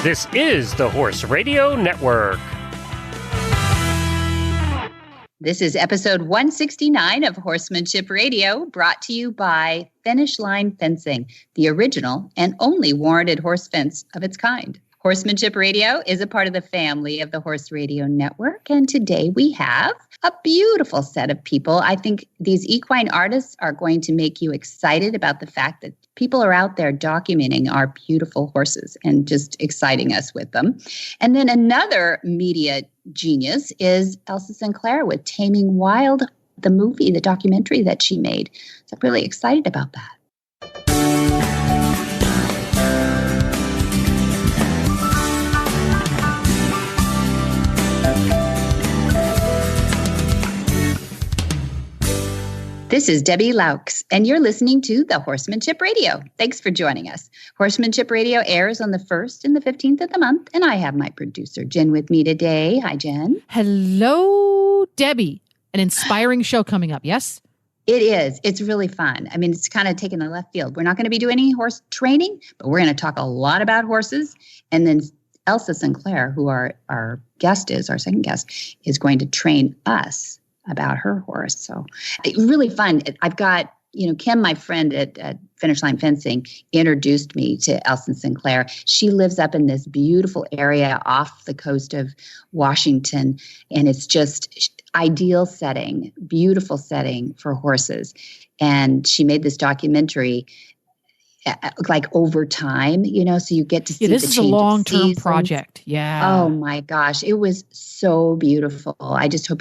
This is the Horse Radio Network. This is episode 169 of Horsemanship Radio, brought to you by Finishline Fencing, the original and only warranted horse fence of its kind. Horsemanship Radio is a part of the family of the Horse Radio Network, and today we have a beautiful set of people. I think these equine artists are going to make you excited about the fact that people are out there documenting our beautiful horses and just exciting us with them. And then another media genius is Elsa Sinclair with Taming Wild, the movie, the documentary that she made. So I'm really excited about that. This is Debbie Laux, and you're listening to the Horsemanship Radio. Thanks for joining us. Horsemanship Radio airs on the 1st and the 15th of the month, and I have my producer, Jen, with me today. Hi, Jen. Hello, Debbie. An inspiring show coming up, yes? It is. It's really fun. I mean, it's kind of taking the left field. We're not going to be doing any horse training, but we're going to talk a lot about horses. And then Elsa Sinclair, who our guest is, our second guest, is going to train us about her horse. So it's really fun. I've got, Kim, my friend at Finishline Fencing, introduced me to Elsa Sinclair. She lives up in this beautiful area off the coast of Washington, and it's just ideal setting, beautiful setting for horses. And she made this documentary like over time, so you get to see this is a long-term project. Yeah. Oh my gosh. It was so beautiful. I just hope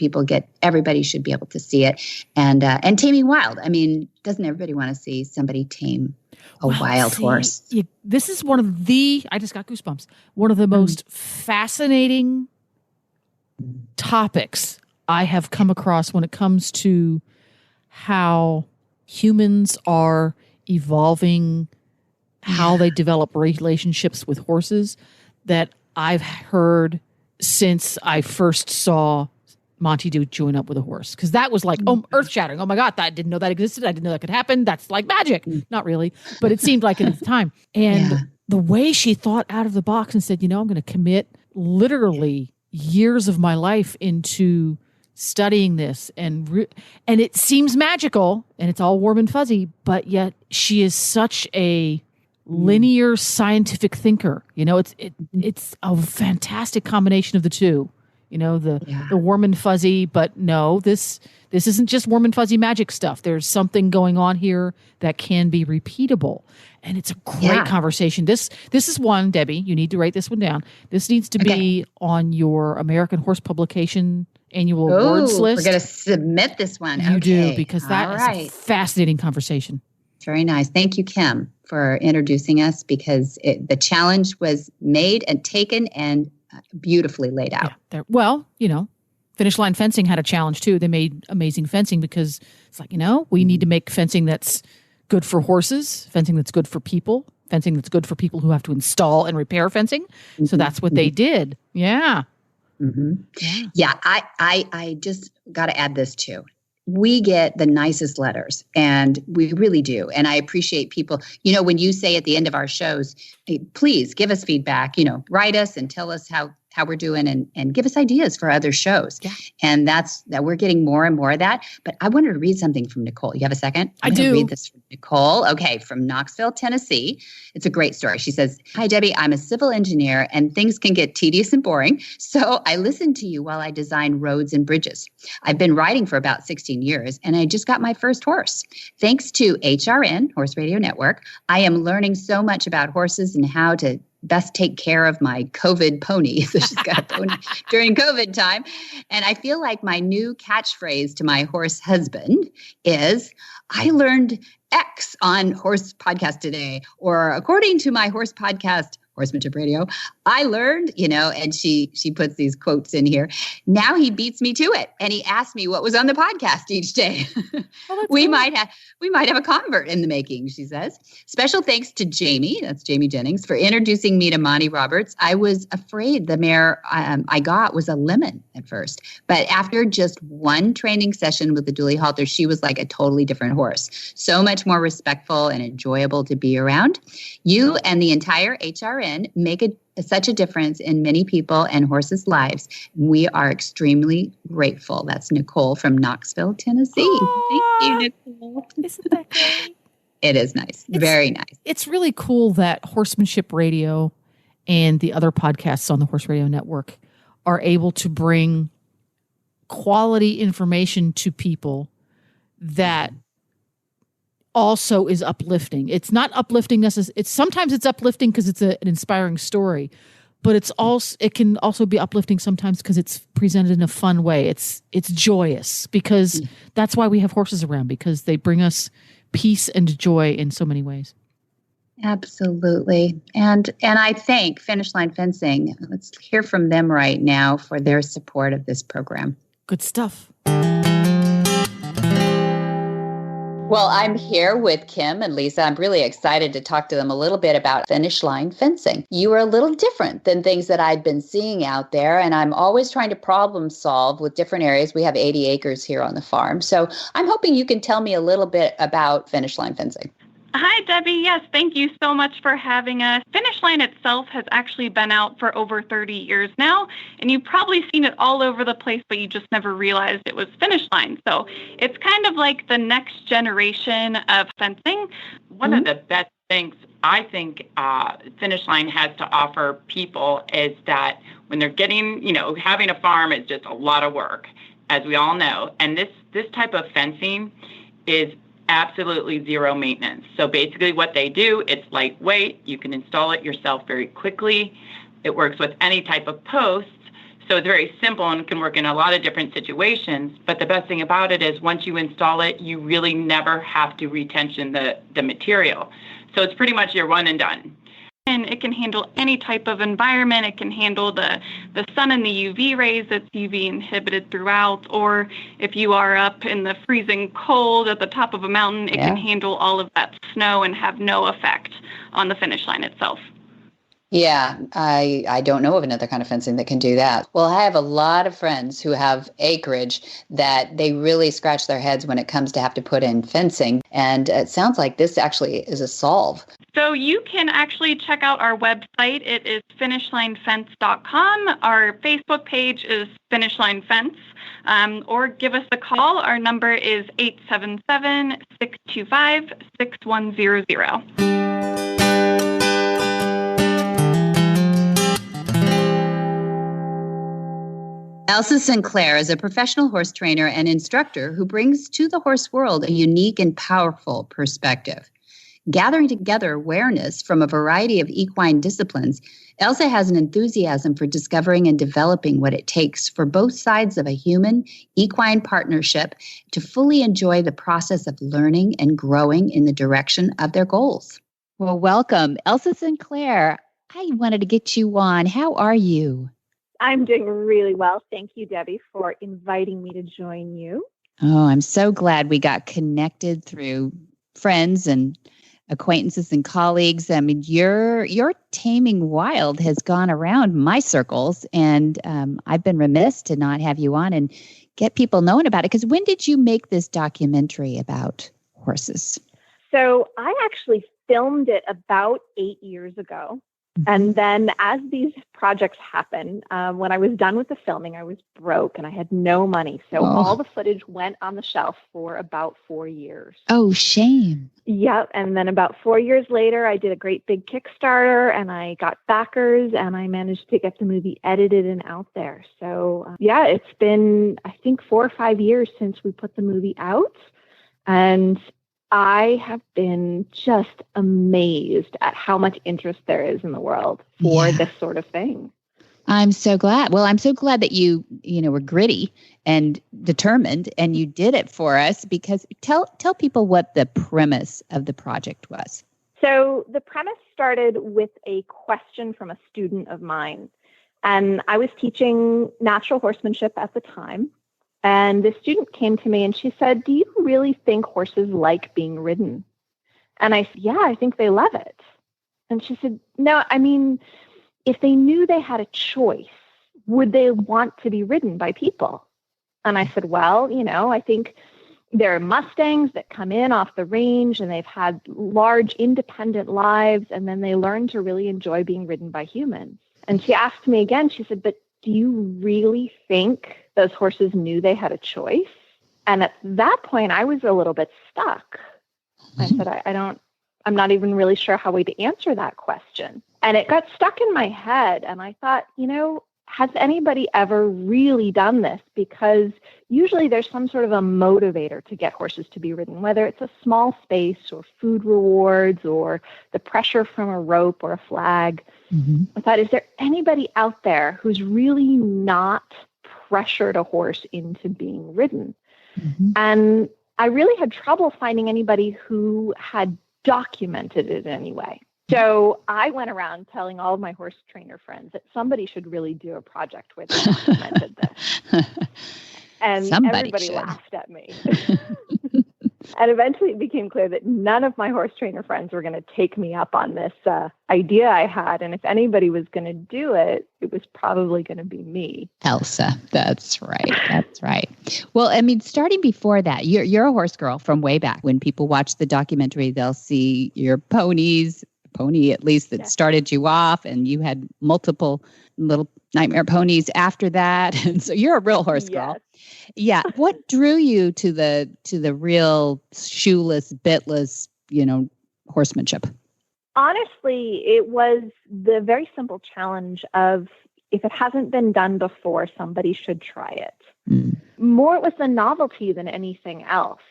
everybody should be able to see it. And Taming Wild. I mean, doesn't everybody want to see somebody tame a wild horse? This is I just got goosebumps. One of the most fascinating topics I have come across when it comes to how humans are evolving, how they develop relationships with horses, that I've heard since I first saw Monty join up with a horse. Because that was like, earth-shattering. Oh my God, I didn't know that existed. I didn't know that could happen. That's like magic. Not really, but it seemed like it at the time. And the way she thought out of the box and said, I'm going to commit literally years of my life into studying this, and it seems magical, and it's all warm and fuzzy, but yet she is such a linear scientific thinker. It's a fantastic combination of the two. The warm and fuzzy, but no, this isn't just warm and fuzzy magic stuff. There's something going on here that can be repeatable, and it's a great conversation. This is one, Debbie, you need to write this one down. This needs to be on your American Horse Publication annual awards list. We're going to submit this one. You do, because that is a fascinating conversation. Very nice. Thank you, Kim, for introducing us, because the challenge was made and taken and beautifully laid out. Yeah, Finishline Fencing had a challenge too. They made amazing fencing because it's like, we need to make fencing that's good for horses, fencing that's good for people, fencing that's good for people who have to install and repair fencing. So that's what they did. Yeah. Mm-hmm. Yeah, I just got to add this too. We get the nicest letters, and we really do. And I appreciate people, when you say at the end of our shows, hey, please give us feedback, write us and tell us how we're doing and give us ideas for other shows. Yeah. And that we're getting more and more of that. But I wanted to read something from Nicole. You have a second? I do. Read this from Nicole. Okay, from Knoxville, Tennessee. It's a great story. She says, "Hi, Debbie. I'm a civil engineer, and things can get tedious and boring. So I listen to you while I design roads and bridges. I've been riding for about 16 years, and I just got my first horse. Thanks to HRN, Horse Radio Network, I am learning so much about horses and how to best take care of my COVID pony." So she's got a pony during COVID time. "And I feel like my new catchphrase to my horse husband is, I learned X on Horse Podcast today, or according to my Horse Podcast, Horsemanship Radio, I learned, and she puts these quotes in here. Now he beats me to it, and he asks me what was on the podcast each day." We might have a convert in the making, she says. "Special thanks to Jamie," that's Jamie Jennings, "for introducing me to Monty Roberts. I was afraid the mare I got was a lemon at first, but after just one training session with the dually halter, she was like a totally different horse. So much more respectful and enjoyable to be around. You and the entire HRN make a such a difference in many people and horses' lives. We are extremely grateful. That's Nicole from Knoxville, Tennessee. Thank you, Nicole. Isn't that great? It is nice. Very nice. It's really cool that Horsemanship Radio and the other podcasts on the Horse Radio Network are able to bring quality information to people that also is uplifting. It's not uplifting necessarily. Sometimes it's uplifting because it's an inspiring story, but it can also be uplifting sometimes because it's presented in a fun way. It's joyous because that's why we have horses around, because they bring us peace and joy in so many ways. Absolutely. And I thank Finishline Fencing. Let's hear from them right now for their support of this program. Good stuff. Well, I'm here with Kim and Lisa. I'm really excited to talk to them a little bit about Finishline Fencing. You are a little different than things that I'd been seeing out there, and I'm always trying to problem solve with different areas. We have 80 acres here on the farm. So I'm hoping you can tell me a little bit about Finishline Fencing. Hi, Debbie. Yes, thank you so much for having us. Finishline itself has actually been out for over 30 years now, and you've probably seen it all over the place, but you just never realized it was Finishline. So it's kind of like the next generation of fencing. One of the best things I think Finishline has to offer people is that when they're getting, having a farm is just a lot of work, as we all know. And this type of fencing is absolutely zero maintenance. So basically what they do, it's lightweight. You can install it yourself very quickly. It works with any type of posts. So it's very simple and can work in a lot of different situations. But the best thing about it is once you install it, you really never have to retension the material. So it's pretty much your one and done. And it can handle any type of environment. It can handle the sun and the UV rays that's UV inhibited throughout. Or if you are up in the freezing cold at the top of a mountain, it can handle all of that snow and have no effect on the finish line itself. Yeah, I don't know of another kind of fencing that can do that. Well, I have a lot of friends who have acreage that they really scratch their heads when it comes to have to put in fencing. And it sounds like this actually is a solve. So you can actually check out our website. It is finishlinefence.com. Our Facebook page is Finishline Fence. Or give us a call. Our number is 877-625-6100. Elsa Sinclair is a professional horse trainer and instructor who brings to the horse world a unique and powerful perspective. Gathering together awareness from a variety of equine disciplines, Elsa has an enthusiasm for discovering and developing what it takes for both sides of a human-equine partnership to fully enjoy the process of learning and growing in the direction of their goals. Well, welcome, Elsa Sinclair. I wanted to get you on. How are you? I'm doing really well. Thank you, Debbie, for inviting me to join you. Oh, I'm so glad we got connected through friends and acquaintances and colleagues. I mean, your Taming Wild has gone around my circles, and I've been remiss to not have you on and get people knowing about it. Because when did you make this documentary about horses? So I actually filmed it about 8 years ago. And then as these projects happen, when I was done with the filming, I was broke and I had no money. So all the footage went on the shelf for about 4 years. Oh, shame. Yep. And then about 4 years later, I did a great big Kickstarter and I got backers and I managed to get the movie edited and out there. So it's been, I think, 4 or 5 years since we put the movie out. And I have been just amazed at how much interest there is in the world for this sort of thing. I'm so glad. Well, I'm so glad that you were gritty and determined and you did it for us, because tell people what the premise of the project was. So the premise started with a question from a student of mine. And I was teaching natural horsemanship at the time. And the student came to me and she said, "Do you really think horses like being ridden?" And I said, "Yeah, I think they love it." And she said, "No, I mean, if they knew they had a choice, would they want to be ridden by people?" And I said, "Well, I think there are Mustangs that come in off the range and they've had large independent lives, and then they learn to really enjoy being ridden by humans." And she asked me again, she said, but do you really think those horses knew they had a choice? And at that point, I was a little bit stuck. I said, I'm not even really sure how to answer that question. And it got stuck in my head. And I thought, has anybody ever really done this? Because usually there's some sort of a motivator to get horses to be ridden, whether it's a small space or food rewards or the pressure from a rope or a flag. Mm-hmm. I thought, is there anybody out there who's really not pressured a horse into being ridden? Mm-hmm. And I really had trouble finding anybody who had documented it anyway. So I went around telling all of my horse trainer friends that somebody should really do a project where they documented this. And everybody laughed at me. And eventually it became clear that none of my horse trainer friends were going to take me up on this idea I had. And if anybody was going to do it, it was probably going to be me. Elsa. That's right. That's right. Well, I mean, starting before that, you're a horse girl from way back. When people watch the documentary, they'll see your pony at least that started you off, and you had multiple little nightmare ponies after that. And so you're a real horse girl. Yeah. What drew you to the real shoeless, bitless, horsemanship? Honestly, it was the very simple challenge of, if it hasn't been done before, somebody should try it. Mm. More, it was the novelty than anything else.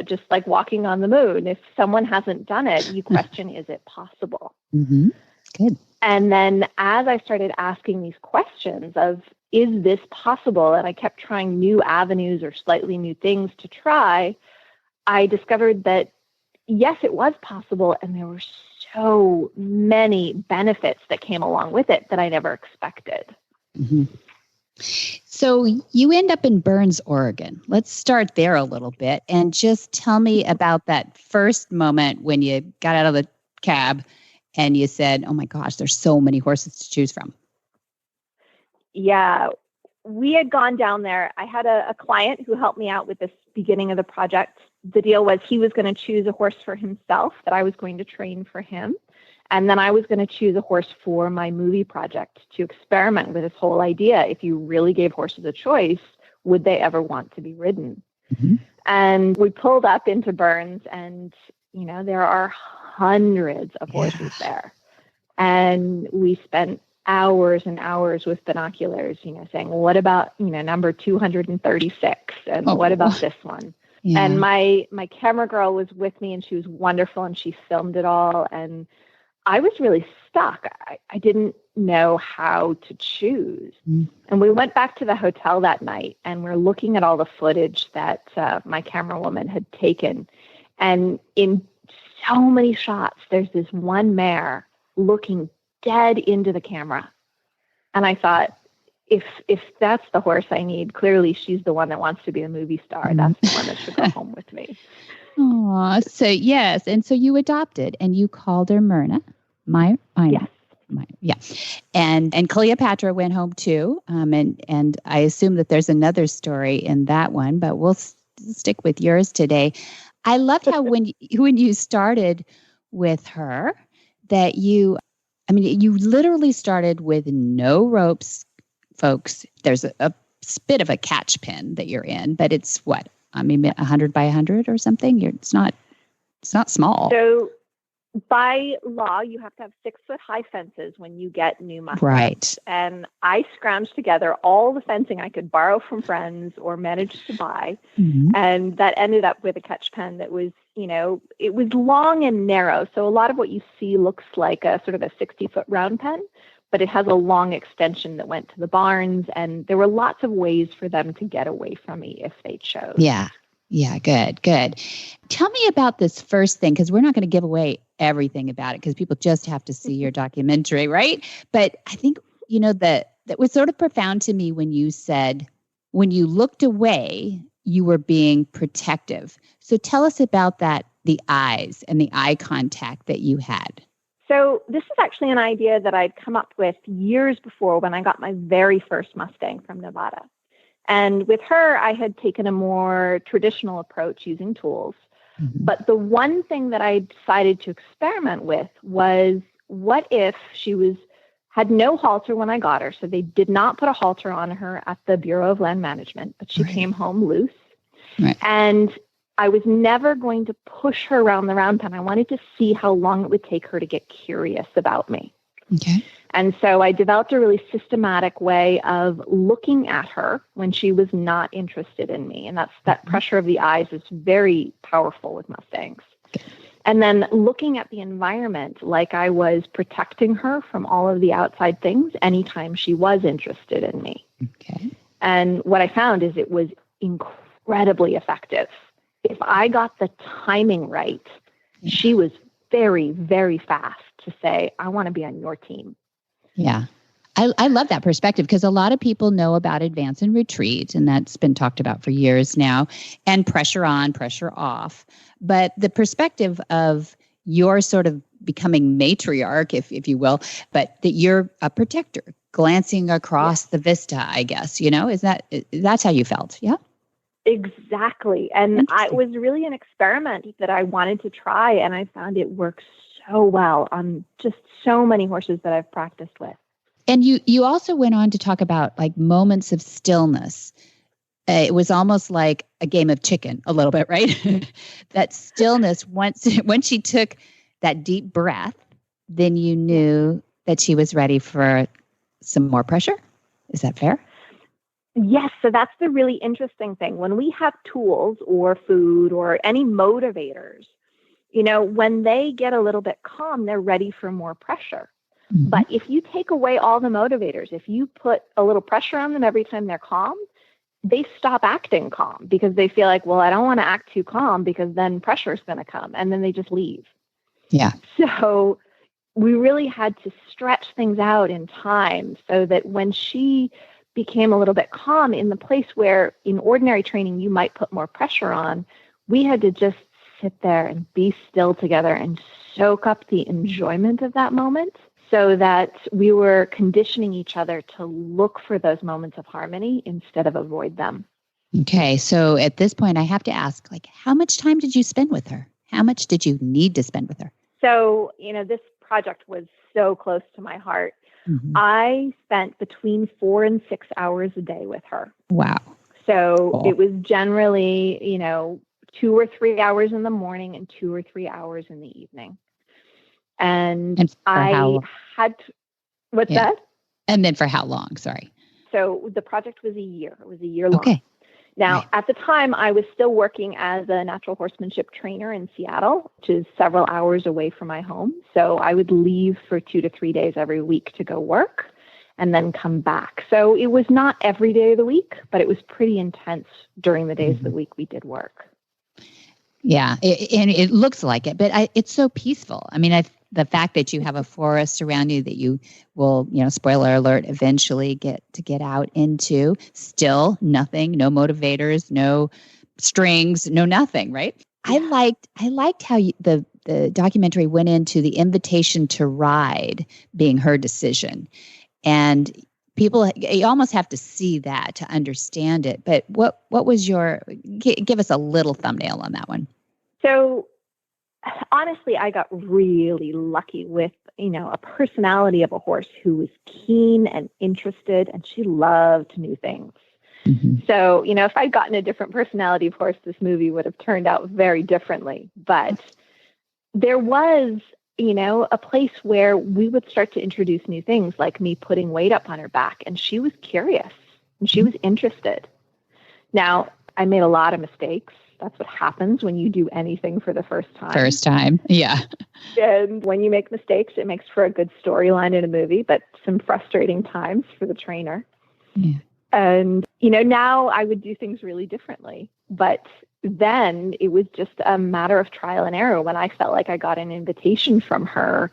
Just like walking on the moon. If someone hasn't done it, you question, is it possible? Mm-hmm. Good. And then as I started asking these questions of, is this possible? And I kept trying new avenues or slightly new things to try, I discovered that, yes, it was possible. And there were so many benefits that came along with it that I never expected. Mm-hmm. So you end up in Burns, Oregon. Let's start there a little bit and just tell me about that first moment when you got out of the cab and you said, oh my gosh, there's so many horses to choose from. Yeah, we had gone down there. I had a client who helped me out with this beginning of the project. The deal was he was going to choose a horse for himself that I was going to train for him. And then I was going to choose a horse for my movie project to experiment with this whole idea. If you really gave horses a choice, would they ever want to be ridden? Mm-hmm. And we pulled up into Burns, and, there are hundreds of horses there. And we spent hours and hours with binoculars, saying, what about, number 236? And what about this one? Yeah. And my camera girl was with me, and she was wonderful, and she filmed it all. And I was really stuck. I didn't know how to choose. Mm. And we went back to the hotel that night, and we're looking at all the footage that my camera woman had taken. And in so many shots, there's this one mare looking dead into the camera. And I thought, if that's the horse I need, clearly she's the one that wants to be a movie star. That's the one that should go home with me. Oh, so yes. And so you adopted, and you called her Myrna. Yes. Yeah. And Cleopatra went home too. And I assume that there's another story in that one, but we'll stick with yours today. I loved how when you started with her, that you literally started with no ropes, folks. There's a bit of a catch pen that you're in, but it's what? 100 by 100 or something. It's not small. So by law, you have to have 6-foot high fences when you get new mustangs. Right. And I scrounged together all the fencing I could borrow from friends or manage to buy. Mm-hmm. And that ended up with a catch pen that was, it was long and narrow. So a lot of what you see looks like a sort of a 60-foot round pen, but it has a long extension that went to the barns. And there were lots of ways for them to get away from me if they chose. Yeah. Yeah. Good. Tell me about this first thing, because we're not going to give away everything about it, because people just have to see your documentary, right? But I think, that was sort of profound to me when you said, when you looked away, you were being protective. So tell us about that, the eyes and the eye contact that you had. So this is actually an idea that I'd come up with years before when I got my very first Mustang from Nevada. And with her, I had taken a more traditional approach using tools. Mm-hmm. But the one thing that I decided to experiment with was, what if she was had no halter when I got her. So they did not put a halter on her at the Bureau of Land Management, but she came home loose. Right. And I was never going to push her around the round pen. I wanted to see how long it would take her to get curious about me. Okay. And so I developed a really systematic way of looking at her when she was not interested in me. And that pressure of the eyes is very powerful with Mustangs. Okay. And then looking at the environment like I was protecting her from all of the outside things anytime she was interested in me. Okay. And what I found is it was incredibly effective. If I got the timing right, she was very, very fast to say, I want to be on your team. Yeah. I love that perspective because a lot of people know about advance and retreat, and that's been talked about for years now, and pressure on, pressure off. But the perspective of your sort of becoming matriarch, if you will, but that you're a protector, glancing across the vista, I guess, that's how you felt. Yeah. Exactly. And it was really an experiment that I wanted to try, and I found it works so well on just so many horses that I've practiced with. And you also went on to talk about like moments of stillness. It was almost like a game of chicken a little bit, right? That stillness, once she took that deep breath, then you knew that she was ready for some more pressure. Is that fair? Yes. So that's the really interesting thing. When we have tools or food or any motivators, when they get a little bit calm, they're ready for more pressure. Mm-hmm. But if you take away all the motivators, if you put a little pressure on them every time they're calm, they stop acting calm because they feel like, well, I don't want to act too calm because then pressure is going to come, and then they just leave. Yeah. So we really had to stretch things out in time so that when she became a little bit calm in the place where in ordinary training you might put more pressure on, we had to just sit there and be still together and soak up the enjoyment of that moment so that we were conditioning each other to look for those moments of harmony instead of avoid them. Okay. So at this point, I have to ask, how much time did you spend with her? How much did you need to spend with her? So, this project was so close to my heart. Mm-hmm. I spent between 4 and 6 hours a day with her. Wow. So It was generally, 2 or 3 hours in the morning and 2 or 3 hours in the evening. And I had, what's that? And then for how long? Sorry. So the project was a year. It was a year long. Okay. Now, at the time, I was still working as a natural horsemanship trainer in Seattle, which is several hours away from my home. So I would leave for 2 to 3 days every week to go work and then come back. So it was not every day of the week, but it was pretty intense during the days of the week we did work. Yeah, and it looks like it, but it's so peaceful. I mean, the fact that you have a forest around you that you will, spoiler alert, eventually get out into, still nothing, no motivators, no strings, no nothing, right? Yeah. I liked how the documentary went into the invitation to ride being her decision. And people, you almost have to see that to understand it. But what was give us a little thumbnail on that one. So honestly, I got really lucky with, a personality of a horse who was keen and interested, and she loved new things. Mm-hmm. So, if I'd gotten a different personality of horse, this movie would have turned out very differently. But there was, a place where we would start to introduce new things, like me putting weight up on her back, and she was curious and she was interested. Now, I made a lot of mistakes. That's what happens when you do anything for the first time. First time, yeah. And when you make mistakes, it makes for a good storyline in a movie, but some frustrating times for the trainer. Yeah. And, now I would do things really differently. But then it was just a matter of trial and error. When I felt like I got an invitation from her,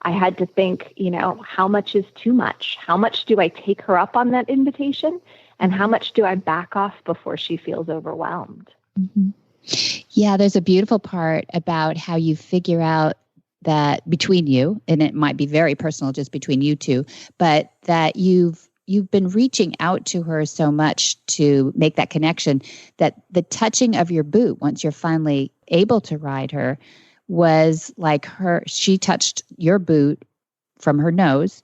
I had to think, how much is too much? How much do I take her up on that invitation? And how much do I back off before she feels overwhelmed? Mm-hmm. Yeah, there's a beautiful part about how you figure out that between you, and it might be very personal just between you two, but that you've been reaching out to her so much to make that connection that the touching of your boot, once you're finally able to ride her, was like she touched your boot from her nose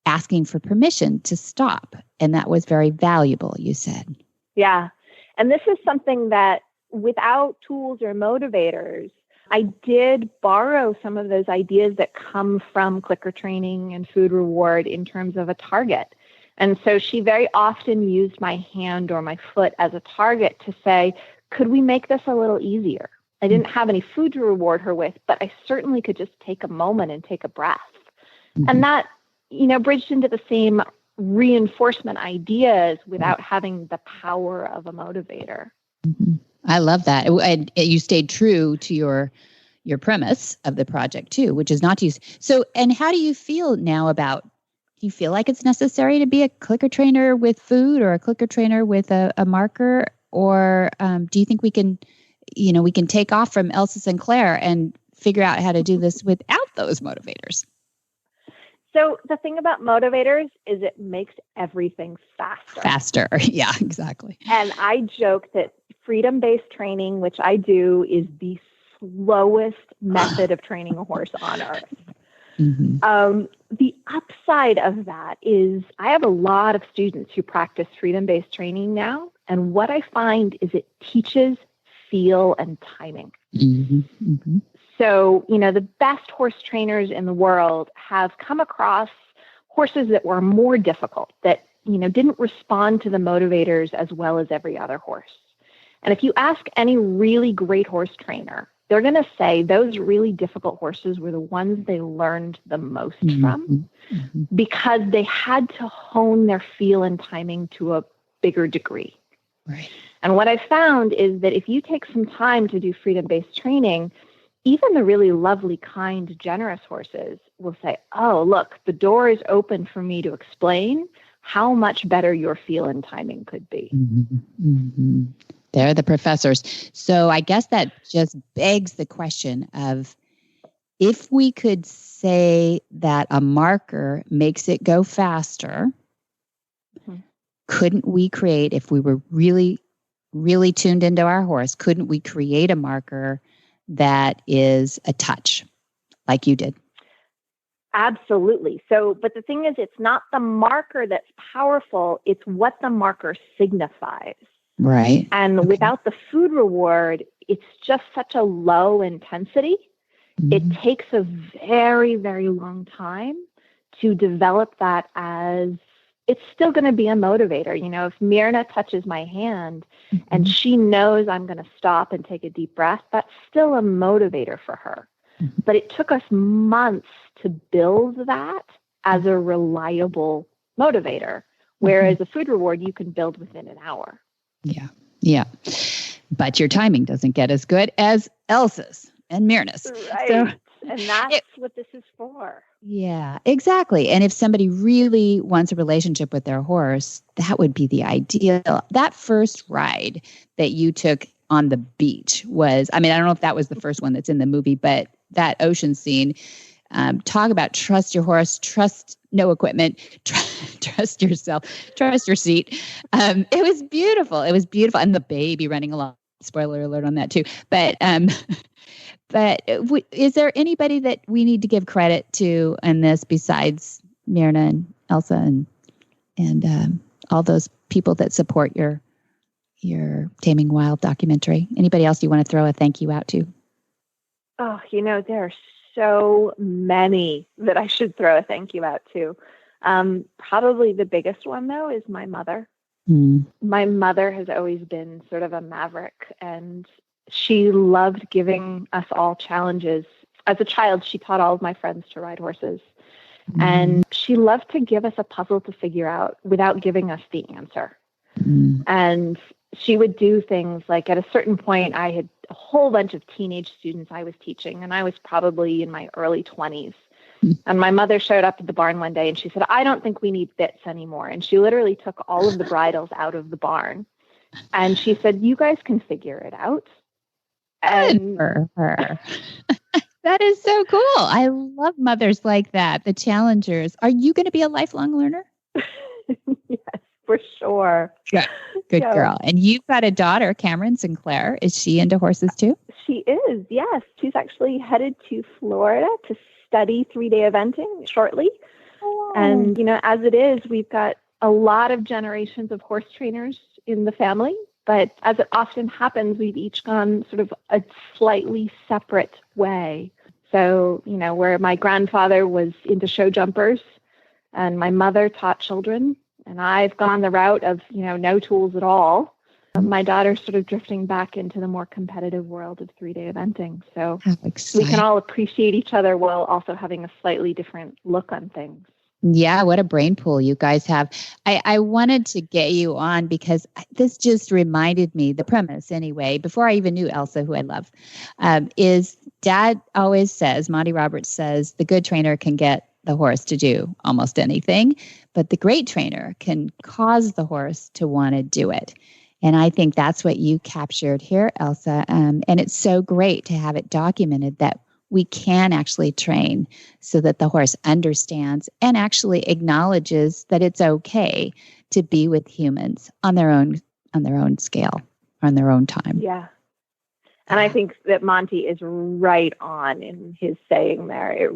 asking for permission to stop. And that was very valuable, you said. Yeah. And this is something that without tools or motivators, I did borrow some of those ideas that come from clicker training and food reward in terms of a target. And so she very often used my hand or my foot as a target to say, could we make this a little easier? I didn't have any food to reward her with, but I certainly could just take a moment and take a breath. And that, bridged into the same reinforcement ideas without having the power of a motivator. I love that. And you stayed true to your premise of the project too, which is not to use. So, and how do you feel now do you feel like it's necessary to be a clicker trainer with food or a clicker trainer with a marker? Or do you think we can take off from Elsa Sinclair and figure out how to do this without those motivators? So the thing about motivators is it makes everything faster. Faster. Yeah, exactly. And I joke that freedom-based training, which I do, is the slowest method of training a horse on earth. The upside of that is I have a lot of students who practice freedom-based training now. And what I find is it teaches feel and timing. So, the best horse trainers in the world have come across horses that were more difficult, that, didn't respond to the motivators as well as every other horse. And if you ask any really great horse trainer, they're going to say those really difficult horses were the ones they learned the most from because they had to hone their feel and timing to a bigger degree. Right. And what I found is that if you take some time to do freedom-based training, even the really lovely, kind, generous horses will say, oh, look, the door is open for me to explain how much better your feel and timing could be. They're the professors. So I guess that just begs the question of if we could say that a marker makes it go faster, couldn't we create, if we were really, really tuned into our horse, couldn't we create a marker that is a touch like you did? Absolutely. So, but the thing is, it's not the marker that's powerful. It's what the marker signifies. Right. And without the food reward, it's just such a low intensity. It takes a very, very long time to develop that as it's still going to be a motivator. If Myrna touches my hand and she knows I'm going to stop and take a deep breath, that's still a motivator for her. But it took us months to build that as a reliable motivator, whereas a food reward you can build within an hour. Yeah. Yeah. But your timing doesn't get as good as Elsa's and Myrna's. Right. So, and that's what this is for. Yeah, exactly. And if somebody really wants a relationship with their horse, that would be the ideal. That first ride that you took on the beach was, I don't know if that was the first one that's in the movie, but that ocean scene, talk about trust your horse, trust no equipment, trust yourself, trust your seat. It was beautiful. It was beautiful. And the baby running along. Spoiler alert on that too. But is there anybody that we need to give credit to in this besides Myrna and Elsa and all those people that support your Taming Wild documentary? Anybody else you want to throw a thank you out to? Oh, there are so many that I should throw a thank you out to. Probably the biggest one, though, is my mother. My mother has always been sort of a maverick, and she loved giving us all challenges. As a child, she taught all of my friends to ride horses, and she loved to give us a puzzle to figure out without giving us the answer. And she would do things like, at a certain point, I had a whole bunch of teenage students I was teaching, and I was probably in my early 20s. And my mother showed up at the barn one day and she said, I don't think we need bits anymore. And she literally took all of the bridles out of the barn. And she said, you guys can figure it out. And for her. That is so cool. I love mothers like that, the challengers. Are you going to be a lifelong learner? Yes, for sure. Good girl. And you've got a daughter, Cameron Sinclair. Is she into horses too? She is, yes. She's actually headed to Florida to study 3-day eventing shortly. And, as it is, we've got a lot of generations of horse trainers in the family. But as it often happens, we've each gone sort of a slightly separate way. So, where my grandfather was into show jumpers and my mother taught children, and I've gone the route of, no tools at all. My daughter's sort of drifting back into the more competitive world of 3-day eventing. So we can all appreciate each other while also having a slightly different look on things. Yeah, what a brain pool you guys have. I wanted to get you on because this just reminded me, the premise anyway, before I even knew Elsa, who I love, is Dad always says, Monty Roberts says, the good trainer can get the horse to do almost anything, but the great trainer can cause the horse to want to do it. And I think that's what you captured here, Elsa. And it's so great to have it documented that we can actually train so that the horse understands and actually acknowledges that it's okay to be with humans on their own scale, on their own time. Yeah. And I think that Monty is right on in his saying there.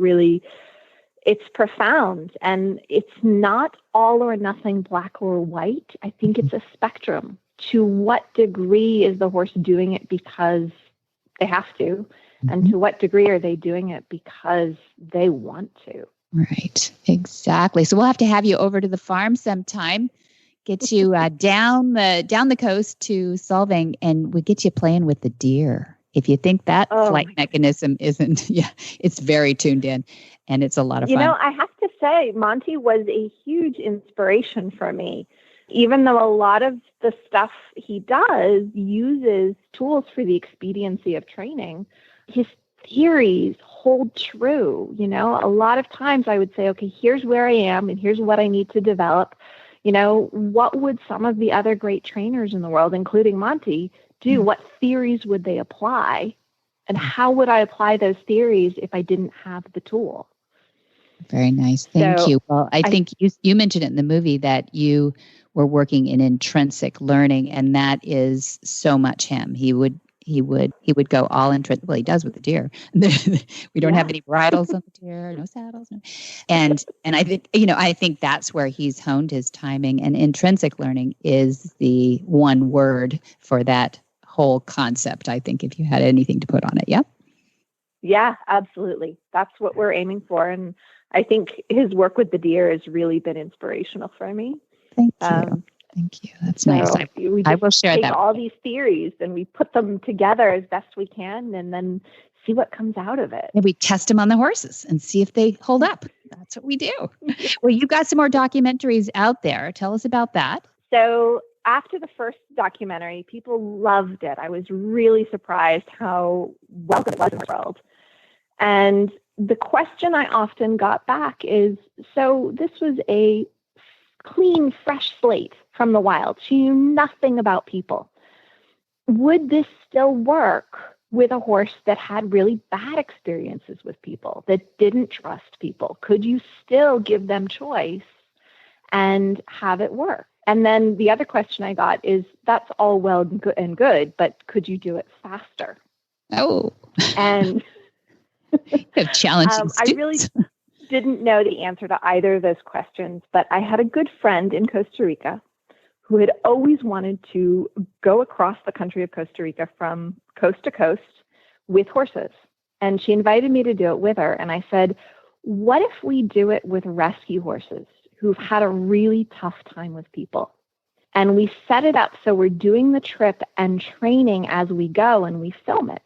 It's profound, and it's not all or nothing, black or white. I think it's a spectrum. To what degree is the horse doing it because they have to? And to what degree are they doing it because they want to? Right. Exactly. So we'll have to have you over to the farm sometime, get you down the coast to Solvang, and we get you playing with the deer. If you think that flight mechanism isn't, it's very tuned in, and it's a lot of fun. I have to say, Monty was a huge inspiration for me. Even though a lot of the stuff he does uses tools for the expediency of training, his theories hold true. A lot of times I would say, okay, here's where I am and here's what I need to develop. What would some of the other great trainers in the world, including Monty, do? What theories would they apply? And how would I apply those theories if I didn't have the tool? Very nice. Thank you. Well, I think you mentioned it in the movie that you were working in intrinsic learning, and that is so much him. He would go all intrinsic. Well, he does with the deer. We don't have any bridles on the deer, no saddles, and I think that's where he's honed his timing. And intrinsic learning is the one word for that whole concept. I think if you had anything to put on it, yeah, absolutely. That's what we're aiming for, and I think his work with the deer has really been inspirational for me. Thank you. Thank you. That's nice. I will share that. We take all these theories and we put them together as best we can, and then see what comes out of it. And we test them on the horses and see if they hold up. That's what we do. Well, you got some more documentaries out there. Tell us about that. So after the first documentary, people loved it. I was really surprised how welcome it was in the world. And the question I often got back is, so this was a clean, fresh slate from the wild. She knew nothing about people. Would this still work with a horse that had really bad experiences with people, that didn't trust people? Could you still give them choice and have it work? And then the other question I got is, that's all well and good, but could you do it faster? Oh. And challenging I really didn't know the answer to either of those questions, but I had a good friend in Costa Rica who had always wanted to go across the country of Costa Rica from coast to coast with horses. And she invited me to do it with her. And I said, what if we do it with rescue horses who've had a really tough time with people? And we set it up so we're doing the trip and training as we go, and we film it.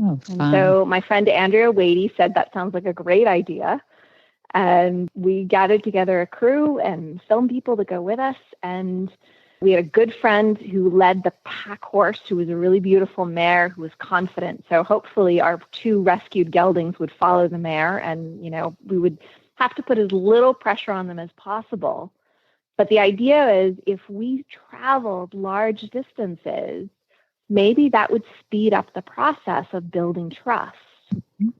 Oh, and so my friend Andrea Wadey said, that sounds like a great idea. And we gathered together a crew and filmed people to go with us. And we had a good friend who led the pack horse, who was a really beautiful mare who was confident. So hopefully our 2 rescued geldings would follow the mare, and, we would have to put as little pressure on them as possible. But the idea is, if we traveled large distances, maybe that would speed up the process of building trust.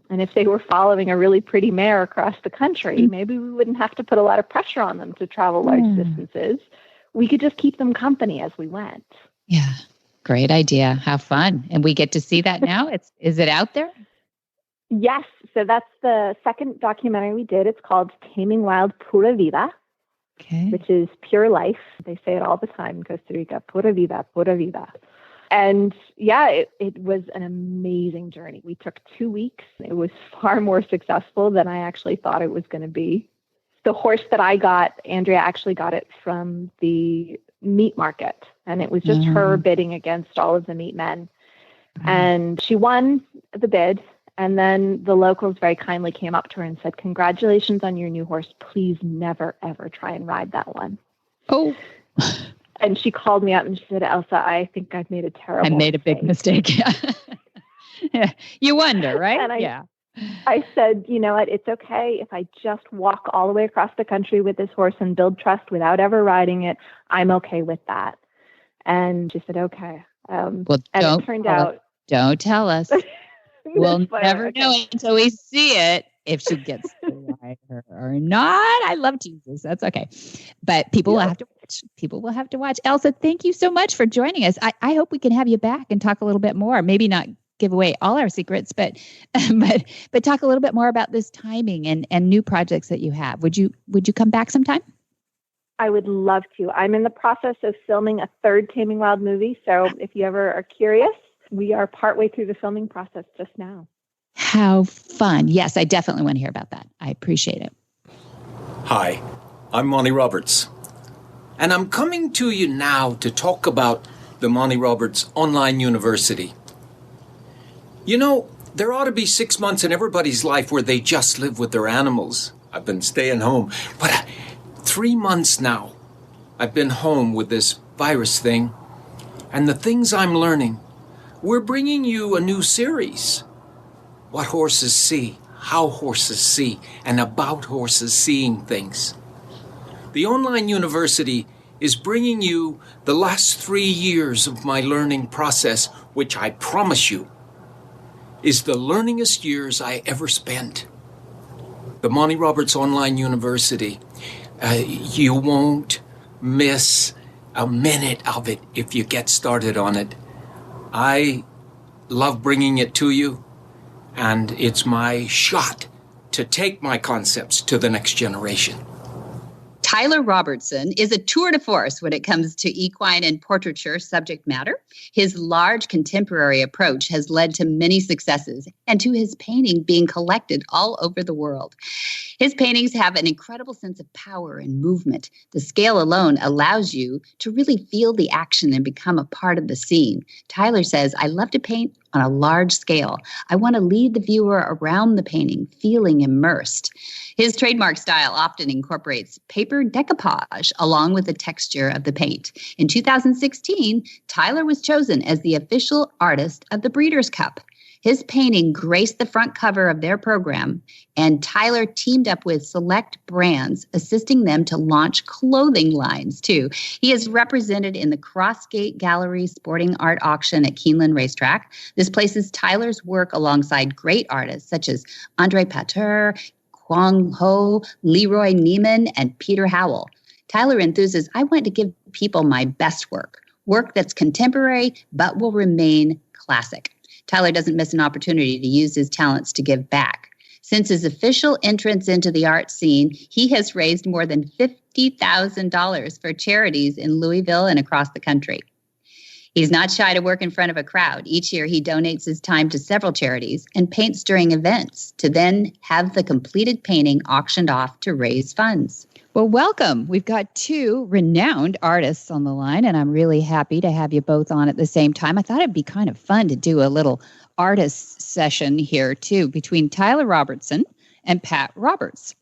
And if they were following a really pretty mare across the country, maybe we wouldn't have to put a lot of pressure on them to travel large distances. We could just keep them company as we went. Yeah. Great idea. How fun. And we get to see that now. Is it out there? Yes. So that's the second documentary we did. It's called Taming Wild Pura Vida, which is pure life. They say it all the time in Costa Rica, pura vida, pura vida. And yeah, it was an amazing journey. We took 2 weeks. It was far more successful than I actually thought it was going to be. The horse that I got, Andrea actually got it from the meat market. And it was just her bidding against all of the meat men. And she won the bid. And then the locals very kindly came up to her and said, "Congratulations on your new horse. Please never, ever try and ride that one." Oh. And she called me up and she said, "Elsa, I think I've made a terrible mistake. I made a big mistake." Yeah. You wonder, right? And I said, "You know what? It's okay if I just walk all the way across the country with this horse and build trust without ever riding it. I'm okay with that." And she said, "Okay." Well, and it turned out. Don't tell us. We'll never know until we see it, if she gets to ride her or not. I love Jesus. That's okay. But people will have to watch. People will have to watch. Elsa, thank you so much for joining us. I hope we can have you back and talk a little bit more. Maybe not give away all our secrets, but talk a little bit more about this timing and new projects that you have. Would you come back sometime? I would love to. I'm in the process of filming a third Taming Wild movie. So if you ever are curious, we are partway through the filming process just now. How fun. Yes, I definitely want to hear about that. I appreciate it. Hi, I'm Monty Roberts. And I'm coming to you now to talk about the Monty Roberts Online University. You know, there ought to be 6 months in everybody's life where they just live with their animals. I've been staying home, but 3 months now, I've been home with this virus thing. And the things I'm learning, we're bringing you a new series. What horses see, how horses see, and about horses seeing things. The online university is bringing you the last 3 years of my learning process, which I promise you is the learningest years I ever spent. The Monty Roberts Online University, you won't miss a minute of it if you get started on it. I love bringing it to you, and it's my shot to take my concepts to the next generation. Tyler Robertson is a tour de force when it comes to equine and portraiture subject matter. His large contemporary approach has led to many successes and to his painting being collected all over the world. His paintings have an incredible sense of power and movement. The scale alone allows you to really feel the action and become a part of the scene. Tyler says, "I love to paint on a large scale. I want to lead the viewer around the painting, feeling immersed." His trademark style often incorporates paper decoupage along with the texture of the paint. In 2016, Tyler was chosen as the official artist of the Breeders' Cup. His painting graced the front cover of their program, and Tyler teamed up with select brands, assisting them to launch clothing lines, too. He is represented in the Crossgate Gallery Sporting Art Auction at Keeneland Racetrack. This places Tyler's work alongside great artists such as Andre Pater, Kwang Ho, Leroy Neiman, and Peter Howell. Tyler enthuses, "I want to give people my best work that's contemporary but will remain classic." Tyler doesn't miss an opportunity to use his talents to give back. Since his official entrance into the art scene, he has raised more than $50,000 for charities in Louisville and across the country. He's not shy to work in front of a crowd. Each year, he donates his time to several charities and paints during events to then have the completed painting auctioned off to raise funds. Well, welcome. We've got two renowned artists on the line, and I'm really happy to have you both on at the same time. I thought it'd be kind of fun to do a little artist session here, too, between Tyler Robertson and Pat Roberts,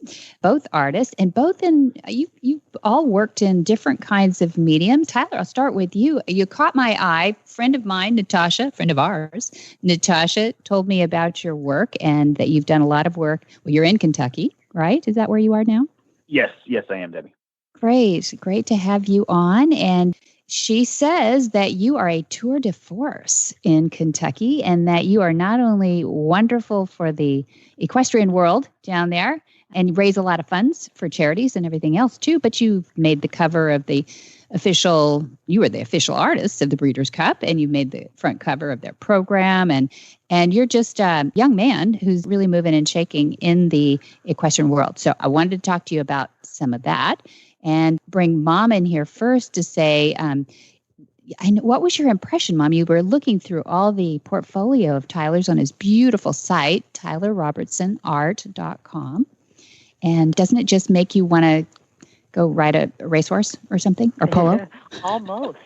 both artists, and both you've all worked in different kinds of mediums. Tyler, I'll start with you. You caught my eye. Friend of mine, Natasha, friend of ours, Natasha told me about your work and that you've done a lot of work. Well, you're in Kentucky, right? Is that where you are now? Yes, I am, Debbie. Great to have you on. And she says that you are a tour de force in Kentucky and that you are not only wonderful for the equestrian world down there, and raise a lot of funds for charities and everything else too. But you've made the cover of you were the official artist of the Breeders' Cup, and you made the front cover of their program. And you're just a young man who's really moving and shaking in the equestrian world. So I wanted to talk to you about some of that and bring Mom in here first to say, what was your impression, Mom? You were looking through all the portfolio of Tyler's on his beautiful site, tylerrobertsonart.com. And doesn't it just make you want to go ride a racehorse or something, or polo? Almost.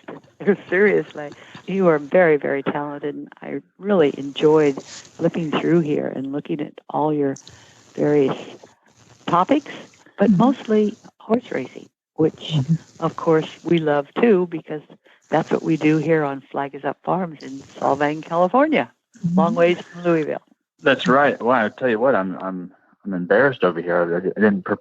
Seriously. You are very, very talented, and I really enjoyed flipping through here and looking at all your various topics, but mostly horse racing, which, of course, we love too, because that's what we do here on Flag Is Up Farms in Solvang, California, long ways from Louisville. That's right. Well, I tell you what, I'm embarrassed over here.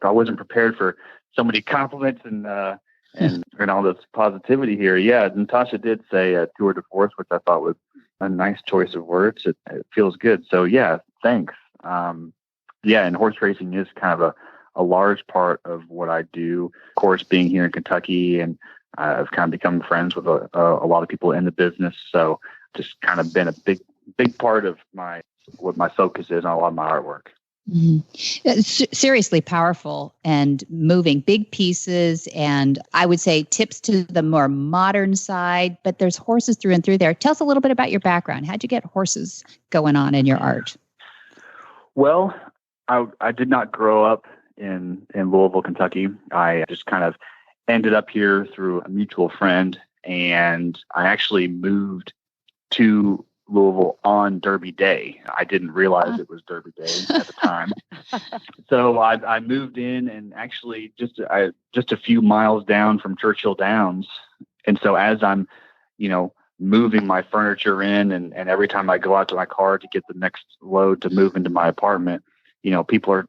I wasn't prepared for so many compliments and all this positivity here. Yeah, Natasha did say tour de force, which I thought was a nice choice of words. It feels good. So yeah, thanks. And horse racing is kind of a large part of what I do. Of course, being here in Kentucky, and I've kind of become friends with a lot of people in the business. So just kind of been a big part of what my focus is on a lot of my artwork. Mm-hmm. Seriously powerful and moving, big pieces, and I would say tips to the more modern side, but there's horses through and through there. Tell us a little bit about your background. How'd you get horses going on in your art? Well, I did not grow up in Louisville, Kentucky. I just kind of ended up here through a mutual friend, and I actually moved to Louisville on Derby Day. I didn't realize it was Derby Day at the time. So I moved in, and actually just a few miles down from Churchill Downs. And so as I'm, moving my furniture in, and every time I go out to my car to get the next load to move into my apartment, people are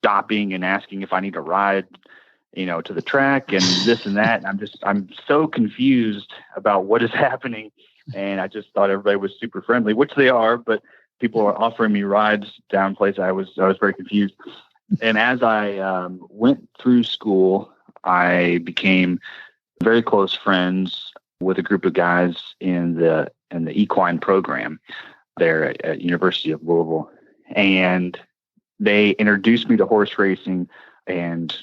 stopping and asking if I need a ride, to the track and this and that. And I'm so confused about what is happening. And I just thought everybody was super friendly, which they are, but people are offering me rides down places. I was very confused. And as I went through school, I became very close friends with a group of guys in the equine program there at University of Louisville. And they introduced me to horse racing and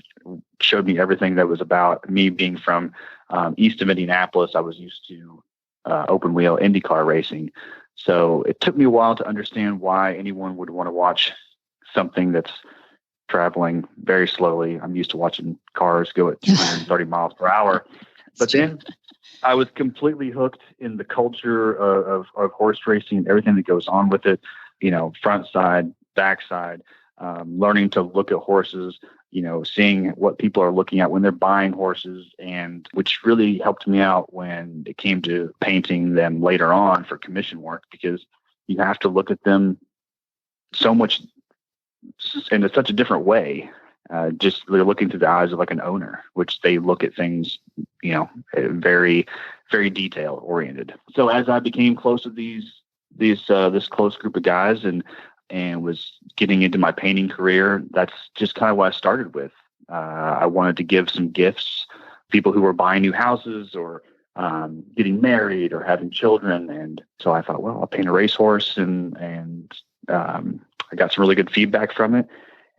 showed me everything that was about. Me being from east of Indianapolis, I was used to open wheel IndyCar racing. So it took me a while to understand why anyone would want to watch something that's traveling very slowly. I'm used to watching cars go at 230 miles per hour. But then I was completely hooked in the culture of horse racing and everything that goes on with it, front side, back side, learning to look at horses, seeing what people are looking at when they're buying horses, and which really helped me out when it came to painting them later on for commission work, because you have to look at them so much in such a different way. Just they're looking through the eyes of like an owner, which they look at things, very, very detail oriented. So as I became close with this close group of guys and was getting into my painting career, that's just kind of what I started with. I wanted to give some gifts, people who were buying new houses or getting married or having children. And so I thought, well, I'll paint a racehorse, and I got some really good feedback from it.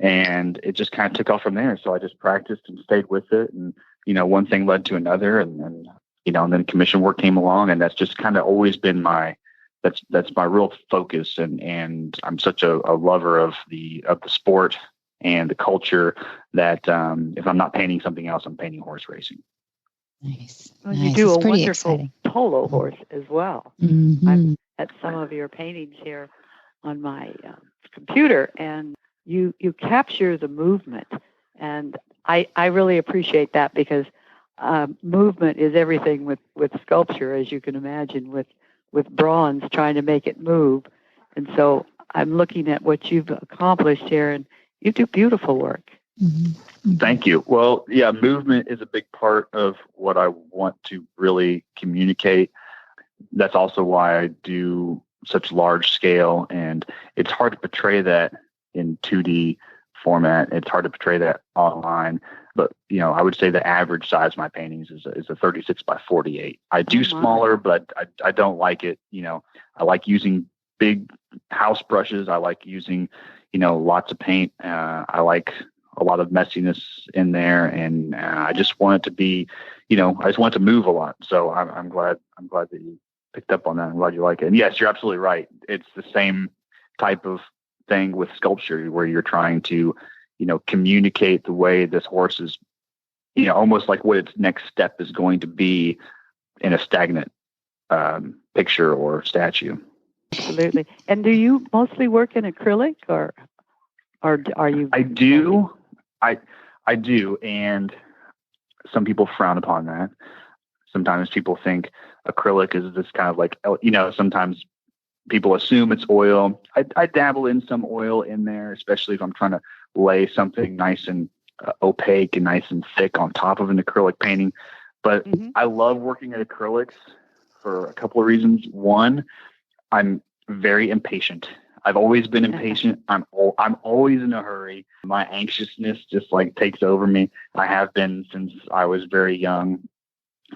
And it just kind of took off from there. So I just practiced and stayed with it. And, one thing led to another. And then commission work came along. And that's just kind of always been that's my real focus. And I'm such a lover of the sport and the culture that if I'm not painting something else, I'm painting horse racing. Nice. Well, you do a wonderful polo horse as well. Mm-hmm. I'm at some of your paintings here on my computer, and you capture the movement. And I really appreciate that, because movement is everything with sculpture, as you can imagine, with bronze, trying to make it move. And so I'm looking at what you've accomplished here, and you do beautiful work. Mm-hmm. Thank you. Well, yeah, movement is a big part of what I want to really communicate. That's also why I do such large scale, and it's hard to portray that in 2D format. It's hard to portray that online. But, I would say the average size of my paintings is a 36 by 48. I do smaller, but I don't like it. I like using big house brushes. I like using, lots of paint. I like a lot of messiness in there. And I just want it to be, I just want it to move a lot. So I'm glad that you picked up on that. I'm glad you like it. And yes, you're absolutely right. It's the same type of thing with sculpture where you're trying to, communicate the way this horse is, almost like what its next step is going to be in a stagnant picture or statue. Absolutely. And do you mostly work in acrylic or are you? I do. I do. And some people frown upon that. Sometimes people think acrylic is this kind of like, sometimes people assume it's oil. I dabble in some oil in there, especially if I'm trying to lay something nice and opaque and nice and thick on top of an acrylic painting. But I love working at acrylics for a couple of reasons. One, I'm very impatient. I've always been impatient. I'm always in a hurry. My anxiousness just like takes over me. I have been since I was very young.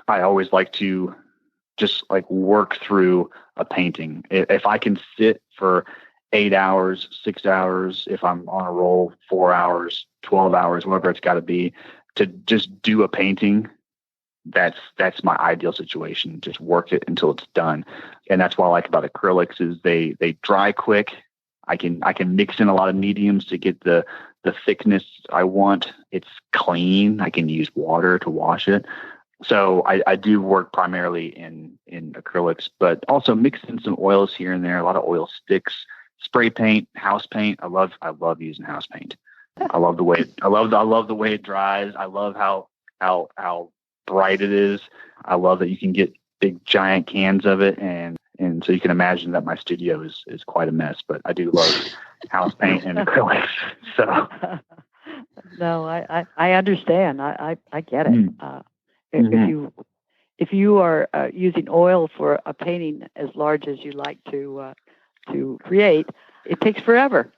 I always like to just like work through a painting. If I can sit for 8 hours, 6 hours, if I'm on a roll, 4 hours, 12 hours, whatever it's got to be, to just do a painting, that's my ideal situation. Just work it until it's done. And that's what I like about acrylics is they dry quick. I can mix in a lot of mediums to get the thickness I want. It's clean. I can use water to wash it. So I do work primarily in acrylics, but also mix in some oils here and there, a lot of oil sticks, spray paint, house paint. I love using house paint. I love the way it dries. I love how bright it is. I love that you can get big giant cans of it, and so you can imagine that my studio is quite a mess, but I do love house paint and acrylics. So no, I understand. I get it. If you are using oil for a painting as large as you like to create, it takes forever.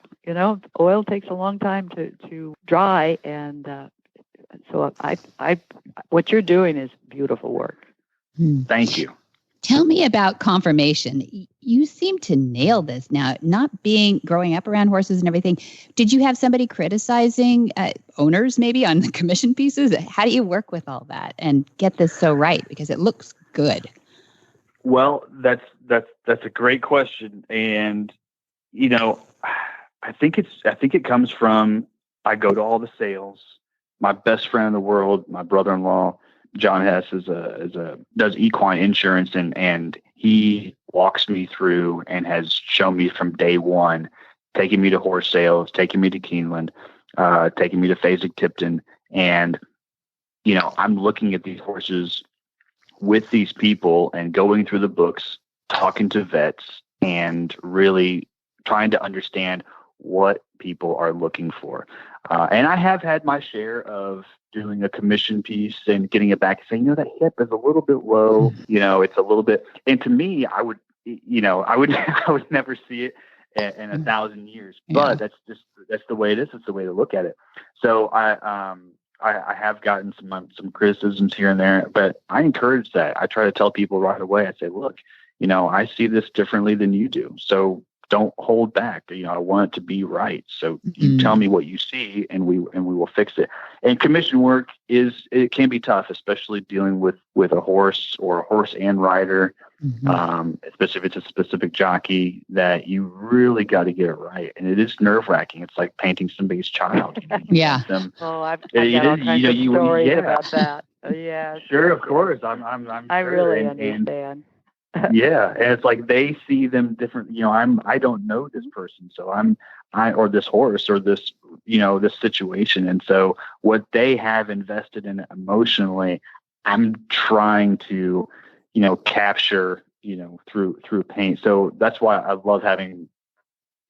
Oil takes a long time to dry, and so what you're doing is beautiful work. Thank you. Tell me about confirmation. You seem to nail this now, growing up around horses and everything. Did you have somebody criticizing owners maybe on the commission pieces? How do you work with all that and get this so right? Because it looks good. Well, that's a great question. And, I think it comes from, I go to all the sales. My best friend in the world, my brother-in-law, John Hess does equine insurance and he walks me through and has shown me from day one, taking me to horse sales, taking me to Keeneland, taking me to Fasig-Tipton. And, I'm looking at these horses with these people and going through the books, talking to vets and really trying to understand what people are looking for. And I have had my share of doing a commission piece and getting it back and saying, that hip is a little bit low, it's a little bit, and to me, I would never see it in 1,000 years, but that's the way it is. It's the way to look at it. So I have gotten some criticisms here and there, but I encourage that. I try to tell people right away. I say, look, I see this differently than you do. So don't hold back. I want it to be right. So you tell me what you see and we will fix it. And commission work it can be tough, especially dealing with a horse or a horse and rider, especially if it's a specific jockey that you really got to get it right. And it is nerve wracking. It's like painting somebody's child. Yeah. I've got all kinds of stories about that. Yeah. Sure. Of course. I really understand. Yeah, and it's like they see them different. I don't know this person, so or this horse or this this situation, and so what they have invested in emotionally, I'm trying to capture through paint. So that's why I love having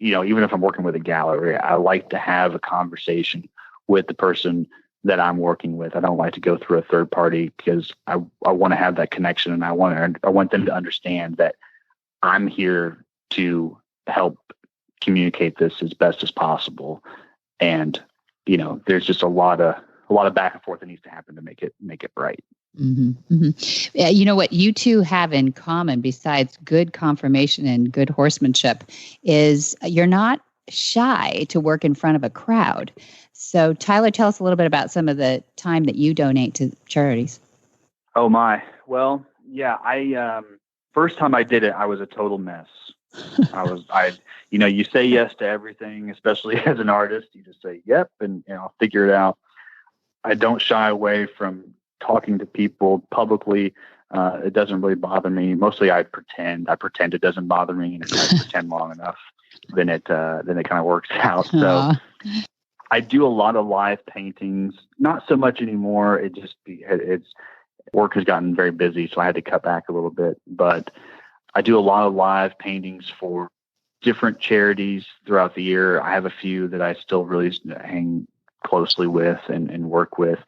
even if I'm working with a gallery, I like to have a conversation with the person that I'm working with. I don't like to go through a third party because I want to have that connection, and I want them to understand that I'm here to help communicate this as best as possible. And there's just a lot of back and forth that needs to happen to make it right. Mm-hmm, mm-hmm. Yeah, you know what you two have in common, besides good conformation and good horsemanship, is you're not shy to work in front of a crowd. So, Tyler, tell us a little bit about some of the time that you donate to charities. Oh my! Well, yeah, first time I did it, I was a total mess. You say yes to everything, especially as an artist. You just say yep, and I'll figure it out. I don't shy away from talking to people publicly. It doesn't really bother me. Mostly I pretend it doesn't bother me. And if I pretend long enough, then it kind of works out. So I do a lot of live paintings, not so much anymore. It's work has gotten very busy, so I had to cut back a little bit, but I do a lot of live paintings for different charities throughout the year. I have a few that I still really hang closely with and work with.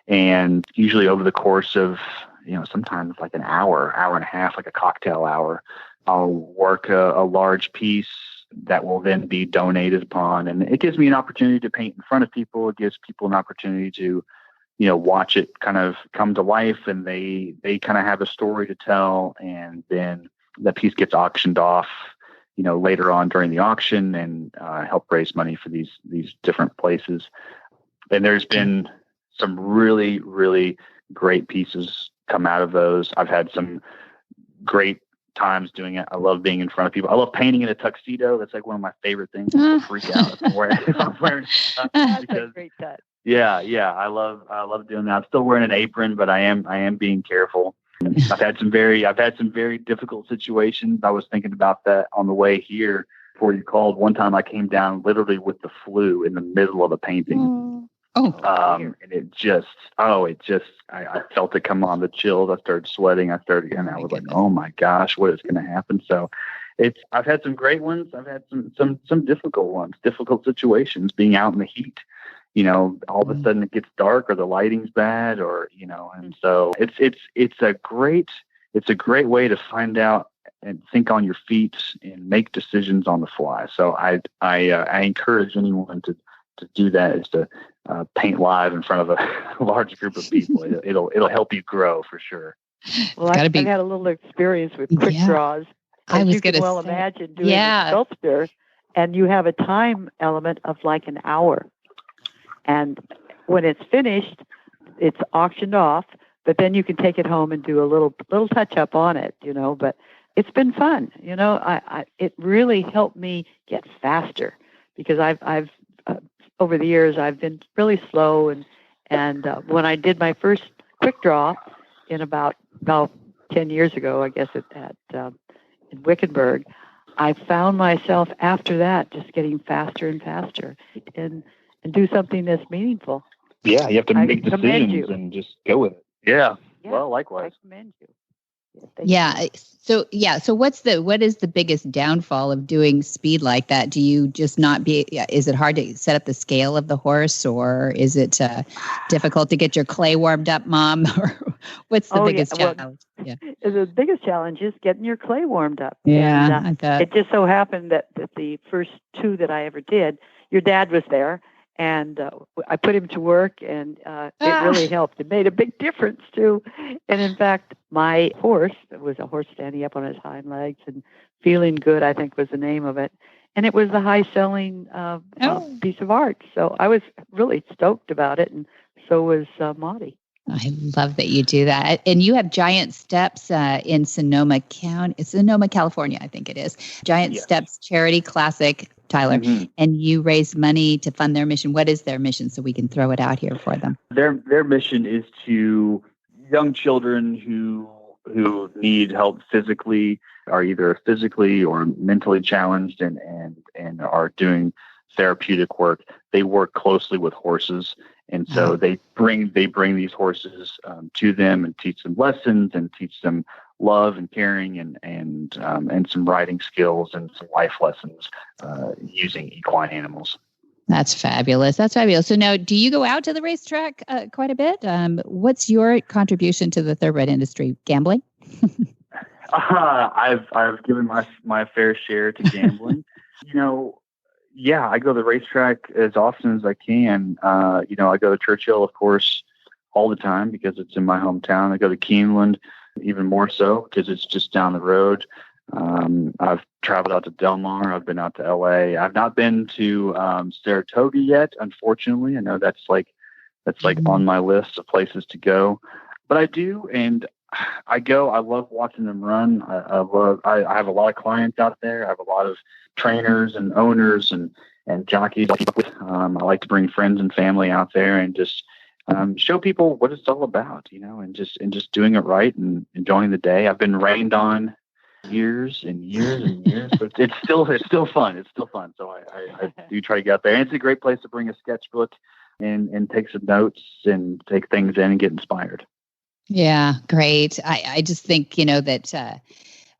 And usually over the course of, sometimes like an hour and a half, like a cocktail hour, I'll work a large piece that will then be donated upon. And it gives me an opportunity to paint in front of people. It gives people an opportunity to, watch it kind of come to life, and they kind of have a story to tell. And then the piece gets auctioned off, later on during the auction, and help raise money for these different places. And there's been some really, really great pieces come out of those. I've had some great times doing it. I love being in front of people. I love painting in a tuxedo. That's like one of my favorite things. People freak out if I'm wearing That's a great touch. Yeah. I love doing that. I'm still wearing an apron, but I am being careful. I've had some very difficult situations. I was thinking about that on the way here before you called. One time I came down literally with the flu in the middle of a painting. And I felt it come on, the chills. I started sweating. I was like, oh my gosh, what is going to happen? So I've had some great ones. I've had some difficult ones, difficult situations, being out in the heat. All of a sudden it gets dark, or the lighting's bad, or, and so it's a great way to find out and think on your feet and make decisions on the fly. So I encourage anyone to do that, is to paint live in front of a large group of people. It'll help you grow for sure. Well, I've had a little experience with quick draws. As you can well imagine doing a sculpture, and you have a time element of like an hour. And when it's finished, it's auctioned off, but then you can take it home and do a little touch up on it, but it's been fun. It really helped me get faster, because I've over the years, I've been really slow. And when I did my first quick draw in about 10 years ago, I guess in Wickenburg, I found myself after that just getting faster and faster and do something that's meaningful. Yeah, you have to make decisions and just go with it. Yeah. Well, likewise. I commend you. So what is the biggest downfall of doing speed like that? Do you just is it hard to set up the scale of the horse, or is it difficult to get your clay warmed up, Mom? Or what's the biggest challenge? The biggest challenge is getting your clay warmed up. Yeah, and, it just so happened that the first two that I ever did, your dad was there. And I put him to work, and it really helped. It made a big difference, too. And in fact, my horse, it was a horse standing up on his hind legs and feeling good, I think was the name of it. And it was the high-selling piece of art. So I was really stoked about it, and so was Maudie. I love that you do that. And you have Giant Steps in Sonoma County. Sonoma, California, I think it is. Giant Steps Charity Classic, Tyler. Mm-hmm. And you raise money to fund their mission. What is their mission, so we can throw it out here for them? Their mission is to young children who need help physically, are either physically or mentally challenged, and are doing therapeutic work. They work closely with horses. And so they bring these horses to them and teach them lessons and teach them love and caring and some riding skills and some life lessons using equine animals. That's fabulous. So now, do you go out to the racetrack quite a bit? What's your contribution to the thoroughbred industry? Gambling? I've given my fair share to gambling. Yeah, I go to the racetrack as often as I can. I go to Churchill, of course, all the time because it's in my hometown. I go to Keeneland even more so because it's just down the road. I've traveled out to Del Mar. I've been out to LA. I've not been to Saratoga yet, unfortunately. I know that's on my list of places to go, but I do, and I go. I love watching them run. I have a lot of clients out there. I have a lot of trainers and owners and jockeys. I like to bring friends and family out there and just show people what it's all about, and just doing it right and enjoying the day. I've been rained on years and years and years, but it's still fun. It's still fun. So I do try to get out there. And it's a great place to bring a sketchbook and take some notes and take things in and get inspired. Yeah, great. I just think, that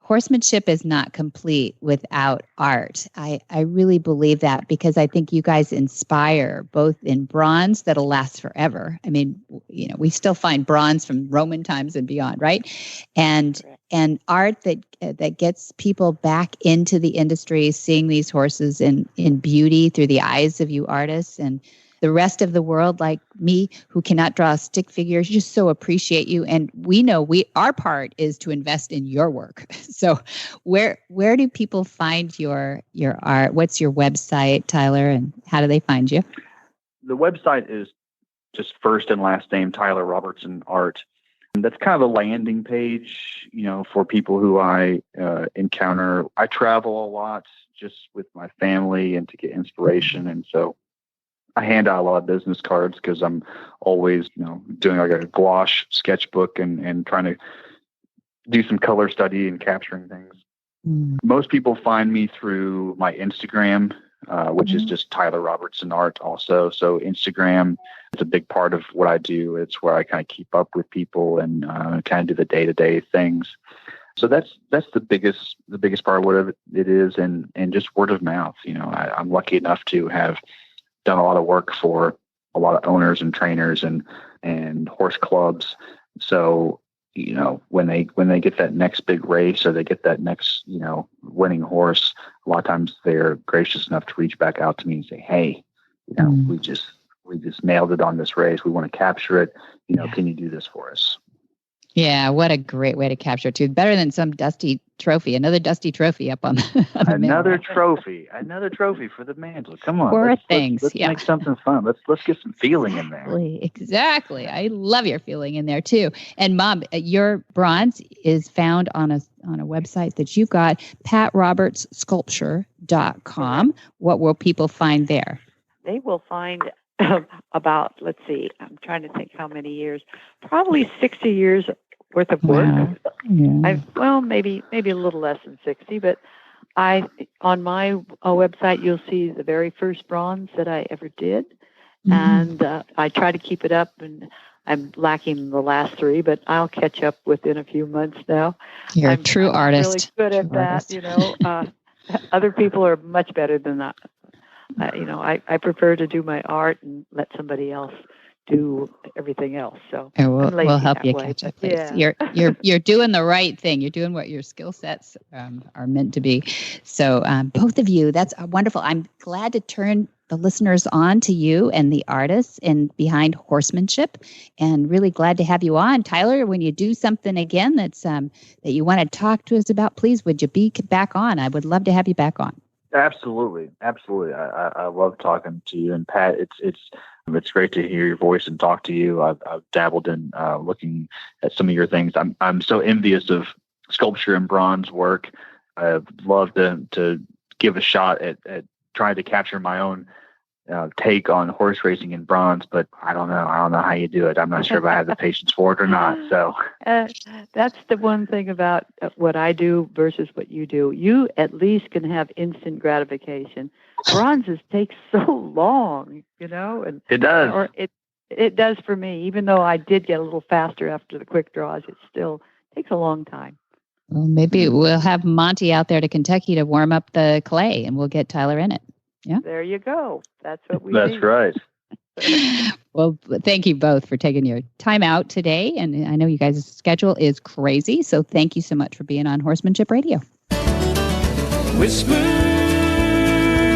horsemanship is not complete without art. I really believe that because I think you guys inspire both in bronze that'll last forever. I mean, we still find bronze from Roman times and beyond, right? And art that gets people back into the industry, seeing these horses in beauty through the eyes of you artists, and the rest of the world, like me, who cannot draw stick figures, just so appreciate you. And we know our part is to invest in your work. So where do people find your art? What's your website, Tyler, and how do they find you? The website is just first and last name, Tyler Robertson Art. And that's kind of a landing page, for people who I encounter. I travel a lot just with my family and to get inspiration. And so I hand out a lot of business cards because I'm always, doing like a gouache sketchbook and trying to do some color study and capturing things. Most people find me through my Instagram, which is just Tyler Robertson Art also. So Instagram is a big part of what I do. It's where I kind of keep up with people and kind of do the day-to-day things. So that's the biggest part of what it is, and just word of mouth. I'm lucky enough to have done a lot of work for a lot of owners and trainers and horse clubs. So, when they get that next big race or they get that next, winning horse, a lot of times they're gracious enough to reach back out to me and say, hey, we just nailed it on this race. We want to capture it. Can you do this for us? Yeah, what a great way to capture it too. Better than some dusty trophy, another dusty trophy up on the another trophy for the mantle. Come on, let's make something fun. Let's get some feeling in there. Exactly. I love your feeling in there too. And Mom, your bronze is found on a website that you've got, patrobertssculpture.com. What will people find there? They will find about, let's see, I'm trying to think how many years, probably 60 years worth of work. Wow. Yeah. Maybe a little less than 60, but on my website, you'll see the very first bronze that I ever did. Mm-hmm. And I try to keep it up, and I'm lacking the last 3, but I'll catch up within a few months now. You're a true artist. Really good at that, Other people are much better than that. I prefer to do my art and let somebody else do everything else. So we'll help you catch up. Yeah. You're doing the right thing. You're doing what your skill sets are meant to be. So both of you, that's wonderful. I'm glad to turn the listeners on to you and the artists and behind horsemanship, and really glad to have you on. Tyler, when you do something again that's that you want to talk to us about, please, would you be back on? I would love to have you back on. Absolutely. I love talking to you, and Pat. It's great to hear your voice and talk to you. I've dabbled in looking at some of your things. I'm so envious of sculpture and bronze work. I'd love to give a shot at trying to capture my own take on horse racing in bronze, but I don't know how you do it. I'm not sure if I have the patience for it or not. So that's the one thing about what I do versus what you do. You at least can have instant gratification. Bronzes take so long, and it does. Or it does for me. Even though I did get a little faster after the quick draws, it still takes a long time. Well, maybe we'll have Monty out there to Kentucky to warm up the clay, and we'll get Tyler in it. Yeah. There you go. That's what we need. That's right. Well, thank you both for taking your time out today. And I know you guys' schedule is crazy. So thank you so much for being on Horsemanship Radio. Whisper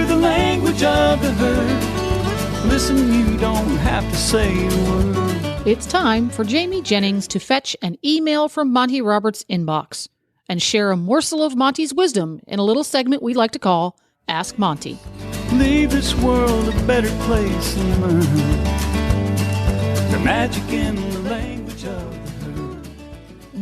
the language language of the herd. Listen, you don't have to say a word. It's time for Jamie Jennings to fetch an email from Monty Roberts' inbox and share a morsel of Monty's wisdom in a little segment we like to call Ask Monty. Leave this world a better place than mine. The magic in the language of the herd.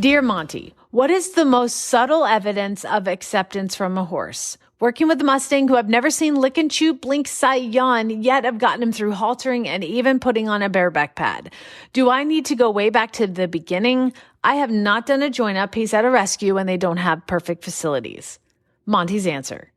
Dear Monty, what is the most subtle evidence of acceptance from a horse? Working with a Mustang who I've never seen lick and chew, blink, sigh, yawn, yet I've gotten him through haltering and even putting on a bareback pad. Do I need to go way back to the beginning? I have not done a join-up. He's at a rescue and they don't have perfect facilities. Monty's answer.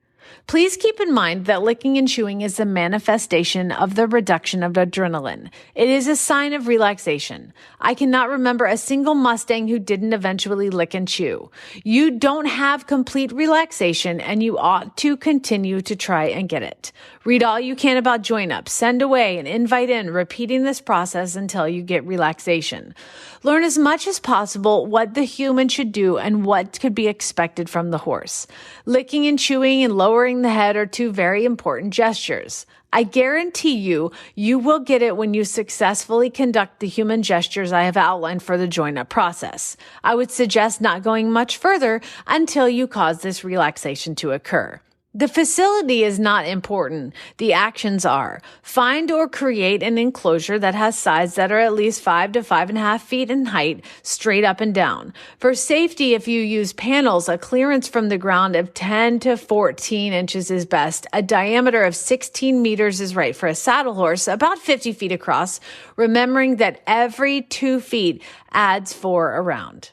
Please keep in mind that licking and chewing is a manifestation of the reduction of adrenaline. It is a sign of relaxation. I cannot remember a single Mustang who didn't eventually lick and chew. You don't have complete relaxation, and you ought to continue to try and get it. Read all you can about join-up, send away, and invite in, repeating this process until you get relaxation. Learn as much as possible what the human should do and what could be expected from the horse. Licking and chewing and lowering the head are two very important gestures. I guarantee you will get it when you successfully conduct the human gestures I have outlined for the join-up process. I would suggest not going much further until you cause this relaxation to occur. The facility is not important. The actions are. Find or create an enclosure that has sides that are at least 5 to 5.5 feet in height, straight up and down. For safety, if you use panels, a clearance from the ground of 10 to 14 inches is best. A diameter of 16 meters is right for a saddle horse, about 50 feet across, remembering that every 2 feet adds 4 around.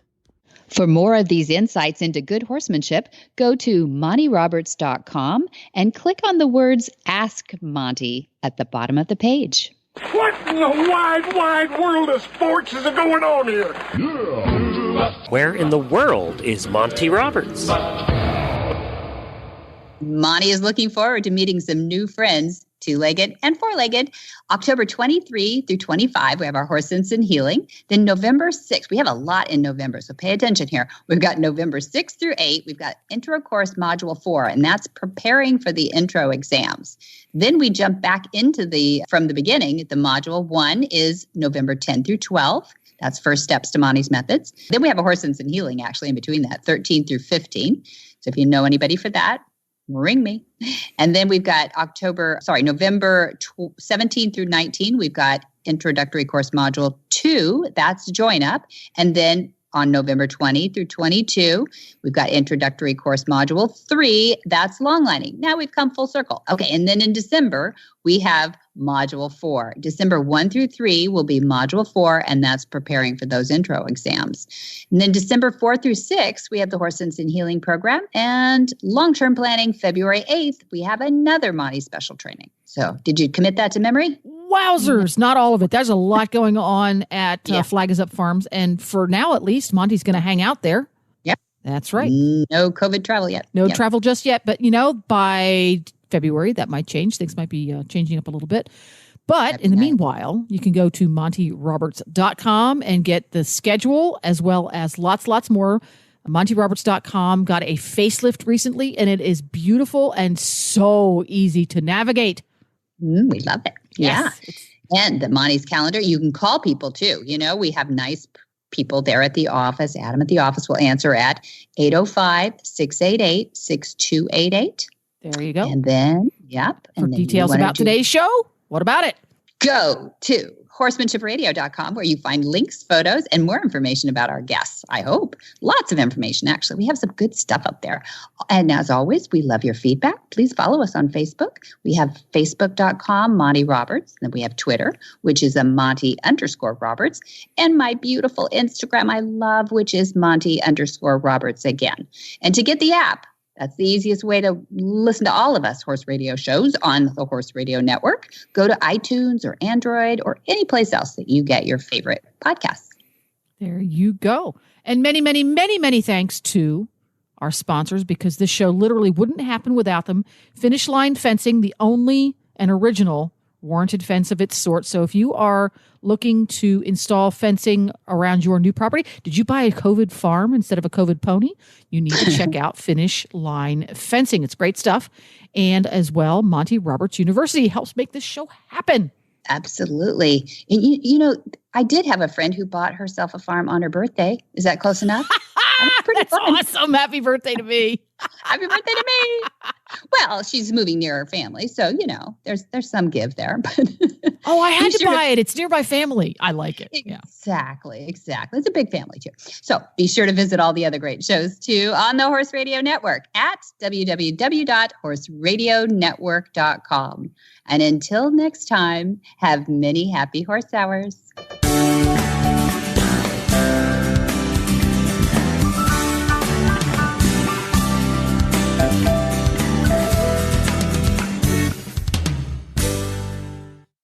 For more of these insights into good horsemanship, go to montyroberts.com and click on the words Ask Monty at the bottom of the page. What in the wide, wide world of sports is going on here? Where in the world is Monty Roberts? Monty is looking forward to meeting some new friends, two-legged and four-legged. October 23 through 25, we have our Horse Sense and Healing. Then November 6th, we have a lot in November, so pay attention here. We've got November 6th through 8, we've got Intro Course Module 4, and that's preparing for the intro exams. Then we jump back into from the beginning. The Module 1 is November 10 through 12. That's First Steps to Monty's Methods. Then we have a Horse Sense and Healing, actually, in between that, 13 through 15. So if you know anybody for that, ring me. And then we've got November 17 through 19, we've got Introductory Course Module 2, that's Join Up. And then on November 20 through 22, we've got Introductory Course Module 3, that's Long Lining. Now we've come full circle. Okay, and then in December, we have Module 4. December 1 through 3 will be Module 4, and that's preparing for those intro exams. And then December 4 through 6, we have the Horse Sense and Healing program. And long-term planning, February 8th, we have another Monty special training. So did you commit that to memory? Wowzers, not all of it. There's a lot going on at Flag Is Up Farms. And for now, at least, Monty's going to hang out there. Yep. That's right. No COVID travel yet. No travel just yet. But, by February, that might change. Things might be changing up a little bit. But in the meanwhile, you can go to montyroberts.com and get the schedule as well as lots more. montyroberts.com got a facelift recently, and it is beautiful and so easy to navigate. We love it. Yes. Yeah. And the Monty's calendar, you can call people too. We have nice people there at the office. Adam at the office will answer at 805-688-6288. There you go. And then, For details about today's show, what about it? Go to horsemanshipradio.com where you find links, photos, and more information about our guests. I hope. Lots of information, actually. We have some good stuff up there. And as always, we love your feedback. Please follow us on Facebook. We have facebook.com, Monty Roberts. Then we have Twitter, which is a Monty_Roberts. And my beautiful Instagram I love, which is Monty_Roberts again. And to get the app, that's the easiest way to listen to all of us horse radio shows on the Horse Radio Network. Go to iTunes or Android or any place else that you get your favorite podcasts. There you go. And many, many, many, many thanks to our sponsors, because this show literally wouldn't happen without them. Finishline Fencing, the only and original warranted fence of its sort. So if you are looking to install fencing around your new property, did you buy a COVID farm instead of a COVID pony? You need to check out Finishline Fencing. It's great stuff. And as well, Monty Roberts University helps make this show happen. Absolutely. And you know, I did have a friend who bought herself a farm on her birthday. Is that close enough? That's awesome. Happy birthday to me. Happy birthday to me. Well, she's moving near her family, so you know, there's some give there. But I had to buy it. It's nearby family. I like it. Exactly. It's a big family too. So be sure to visit all the other great shows too on the Horse Radio Network at www.horseradionetwork.com. And until next time, have many happy horse hours.